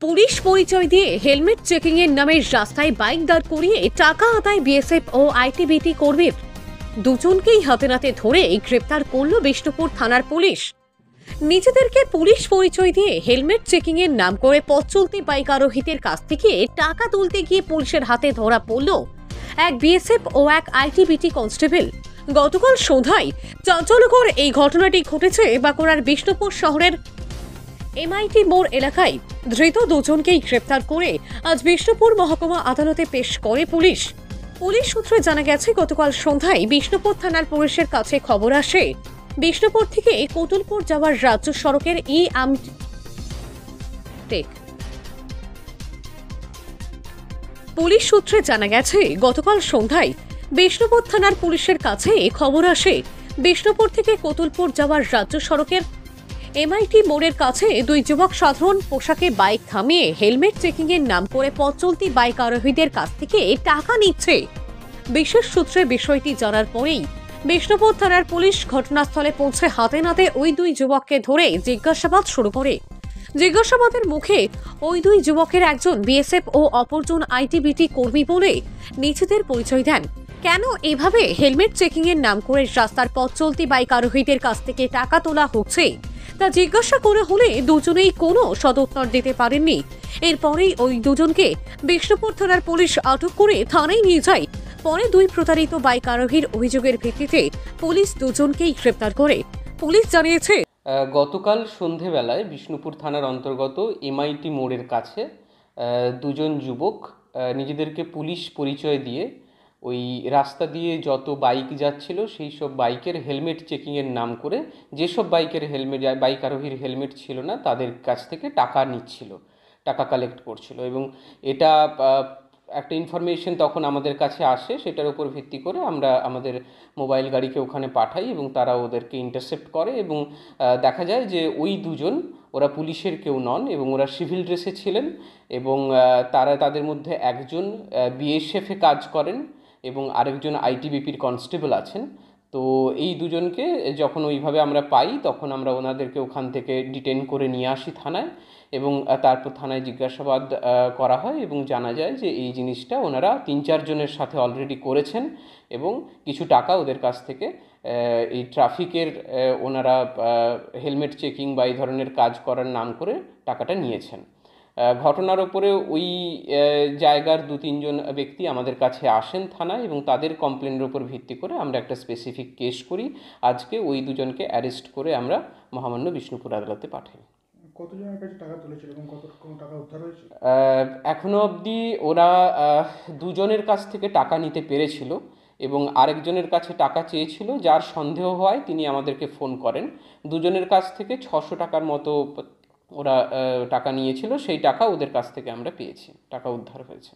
Police পরিচয় দিয়ে helmet checking এর নামে রাস্তায় বাইক দাঁড় করিয়ে টাকা আদায় বিএসএফ ও আইটিবিটি কর্মীর দুজনকেই হাতে নাতে ধরে গ্রেপ্তার করল বিষ্ণুপুর থানার পুলিশ। নিজেদেরকে পুলিশ পরিচয় দিয়ে হেলমেট চেকিং এর নাম করে পথ চলতি বাইক আরোহীদের কাছ থেকে টাকা তুলতে গিয়ে পুলিশের হাতে ধরা পড়ল এক বিএসএফ ও এক আইটিবিটি কনস্টেবল। গতকাল সন্ধ্যায় চাঞ্চল্যকর এই ঘটনাটি ঘটেছে বাঁকুড়ার বিষ্ণুপুর শহরের এমআইটি মোড় এলাকায়। ধৃত দুজনকেই গ্রেপ্তার করে আজ বিষ্ণুপুর মহকুমা আদালতে পেশ করে পুলিশ। পুলিশ সূত্রে জানা গেছে, গতকাল সন্ধ্যায় বিষ্ণুপুর থানার পুলিশের কাছে খবর আসে বিষ্ণুপুর থেকে কতুলপুর যাওয়ার রাজ্য সড়কের পুলিশ সূত্রে জানা গেছে, গতকাল সন্ধ্যায় বিষ্ণুপুর থানার পুলিশের কাছে খবর আসে বিষ্ণুপুর থেকে কতুলপুর যাওয়ার রাজ্য সড়কের এমআইটি মোড়ের কাছে দুই যুবক সাধারণ পোশাকে বাইক থামিয়ে হেলমেট চেকিং এর নাম করে পথ চলতি বাইক আরোহীদের কাছ থেকে টাকা নিচ্ছে। বিশেষ সূত্রে বিষয়টি জানার পরেই বিষ্ণুপুর থানার পুলিশ ঘটনাস্থলে পৌঁছে হাতে নাতে ওই দুই যুবককে ধরে জিজ্ঞাসাবাদ শুরু করে। জিজ্ঞাসাবাদের মুখে ওই দুই যুবকের একজন বিএসএফ ও অপরজন আইটিবিটি কর্মী বলে নিজেদের পরিচয় দেন। কেন এভাবে হেলমেট চেকিং এর নাম করে রাস্তার পথ চলতি বাইক আরোহীদের কাছ থেকে টাকা তোলা হচ্ছে তা জিজ্ঞাসা করে হলে দুজনেই কোনো সদুত্তর দিতে পারেননি। এরপরেই ওই দুজনকে বিষ্ণুপুর থানার পুলিশ আটক করে থানায় নিয়ে যায়। পরে দুই প্রতারিত বাইক আরোহীর অভিযোগের ভিত্তিতে পুলিশ দুজনকেই গ্রেপ্তার করে। পুলিশ জানিয়েছে, গতকাল সন্ধেবেলায় বিষ্ণুপুর থানার অন্তর্গত এমআইটি মোড়ের কাছে দুজন যুবক নিজেদেরকে পুলিশ পরিচয় দিয়ে ওই রাস্তা দিয়ে যত বাইক যাচ্ছিল সেই সব বাইকের হেলমেট চেকিংয়ের নাম করে যেসব বাইক আরোহীর হেলমেট ছিল না তাদের কাছ থেকে টাকা নিচ্ছিল, টাকা কালেক্ট করছিল। এবং এটা একটা ইনফরমেশন তখন আমাদের কাছে আসে, সেটার উপর ভিত্তি করে আমরা আমাদের মোবাইল গাড়িকে ওখানে পাঠাই এবং তারা ওদেরকে ইন্টারসেপ্ট করে এবং দেখা যায় যে ওই দুজন ওরা পুলিশের কেউ নন এবং ওরা সিভিল ড্রেসে ছিলেন এবং তাদের মধ্যে একজন বিএসএফে কাজ করেন এবং আরেকজন আইটিবিপির কনস্টেবল আছেন। তো এই দুজনকে যখন ওইভাবে আমরা পাই তখন আমরা ওনাদেরকে ওখান থেকে ডিটেন করে নিয়ে আসি থানায় এবং তারপর থানায় জিজ্ঞাসাবাদ করা হয় এবং জানা যায় যে এই জিনিসটা ওনারা 3-4 জনের সাথে অলরেডি করেছেন এবং কিছু টাকা ওদের কাছ থেকে এই ট্রাফিকের ওনারা হেলমেট চেকিং বা এই ধরনের কাজ করার নাম করে টাকাটা নিয়েছেন। ঘটনার ওপরে ওই জায়গার 2-3 জন ব্যক্তি আমাদের কাছে আসেন থানায় এবং তাদের কমপ্লেনের উপর ভিত্তি করে আমরা একটা স্পেসিফিক কেস করি। আজকে ওই দুজনকে অ্যারেস্ট করে আমরা মহামান্য বিষ্ণুপুর আদালতে পাঠাই। কতজনের কাছে টাকা তুলেছিল এবং কত টাকা উদ্ধার হয়েছে? এখনো অবধি ওরা দুজনের কাছ থেকে টাকা নিতে পেরেছিল এবং আরেকজনের কাছে টাকা চেয়েছিল, যার সন্দেহ হয় তিনি আমাদেরকে ফোন করেন। দুজনের কাছ থেকে 600 টাকার মতো ওরা টাকা নিয়েছিল, সেই টাকা ওদের কাছ থেকে আমরা পেয়েছি, টাকা উদ্ধার হয়েছে।